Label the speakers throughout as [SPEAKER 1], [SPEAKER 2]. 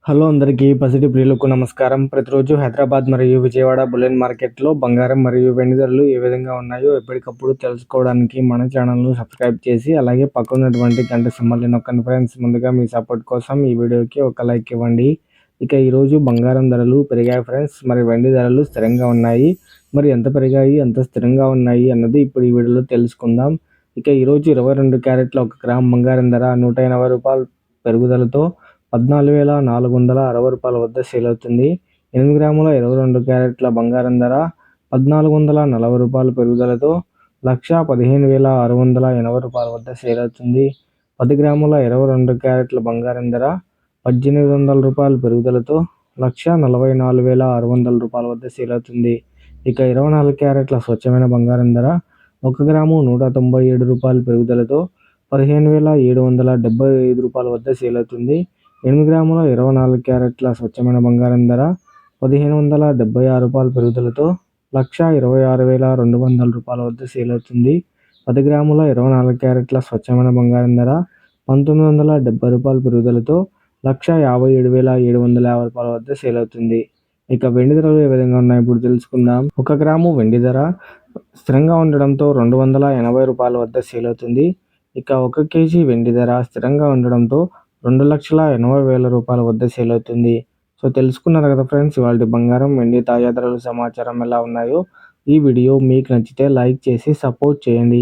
[SPEAKER 1] Hello అందరికీ పసిడి ప్రియులకు నమస్కారం. ప్రతిరోజు హైదరాబాద్ మరియు విజయవాడ బులియన్ మార్కెట్లో బంగారం మరియు వెండి ధరలు ఏ విధంగా ఉన్నాయో ఎప్పటికప్పుడు తెలుసుకోవడానికి మన ఛానల్ను సబ్స్క్రైబ్ చేసి అలాగే పక్కనటువంటి గంట సింబల్ని నొక్కండి ఫ్రెండ్స్. ముందుగా మీ సపోర్ట్ కోసం ఈ వీడియోకి ఒక లైక్ ఇవ్వండి. ఇక ఈరోజు బంగారం ధరలు పెరిగాయి ఫ్రెండ్స్, మరి వెండి ధరలు స్థిరంగా ఉన్నాయి. మరి ఎంత పెరిగాయి, ఎంత స్థిరంగా ఉన్నాయి అన్నది ఇప్పుడు ఈ వీడియోలో తెలుసుకుందాం. ఇక ఈరోజు 22 క్యారెట్ల 1 గ్రామ్ బంగారం ధర ₹180 పెరుగుదలతో ₹14,460 వద్ద సేల్ అవుతుంది. 8 గ్రాముల 22 క్యారెట్ల బంగారం ధర ₹1,440 పెరుగుదలతో ₹1,15,680 వద్ద సేల్ అవుతుంది. 10 గ్రాముల 22 క్యారెట్ల బంగారం ధర ₹1,800 పెరుగుదలతో ₹1,44,600 వద్ద సేల్ అవుతుంది. ఇక 24 క్యారెట్ల స్వచ్ఛమైన బంగారం ధర 1 గ్రాము ₹197 పెరుగుదలతో ₹15,775 వద్ద సేల్ అవుతుంది. 8 గ్రాముల 24 క్యారెట్ల స్వచ్ఛమైన బంగారం ధర ₹1,576 పెరుగుదలతో ₹1,26,200 వద్ద సేల్ అవుతుంది. 10 గ్రాముల 24 క్యారెట్ల స్వచ్ఛమైన బంగారం ధర ₹1,970 పెరుగుదలతో ₹1,57,750 వద్ద సేల్ అవుతుంది. ఇక వెండి ధరలు ఏ విధంగా ఉన్నాయి ఇప్పుడు తెలుసుకుందాం. 1 గ్రాము వెండి ధర స్థిరంగా ఉండడంతో ₹280 వద్ద సేల్ అవుతుంది. ఇక 1 కేజీ వెండి ధర స్థిరంగా ఉండడంతో ₹2,80,000 వద్ద సేల్ అవుతుంది. సో తెలుసుకున్నారు కదా ఫ్రెండ్స్, ఇవాళ బంగారం వెండి తాజా ధరల సమాచారం ఎలా ఉన్నాయో. ఈ వీడియో మీకు నచ్చితే లైక్ చేసి సపోర్ట్ చేయండి.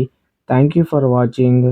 [SPEAKER 1] Thank you for watching.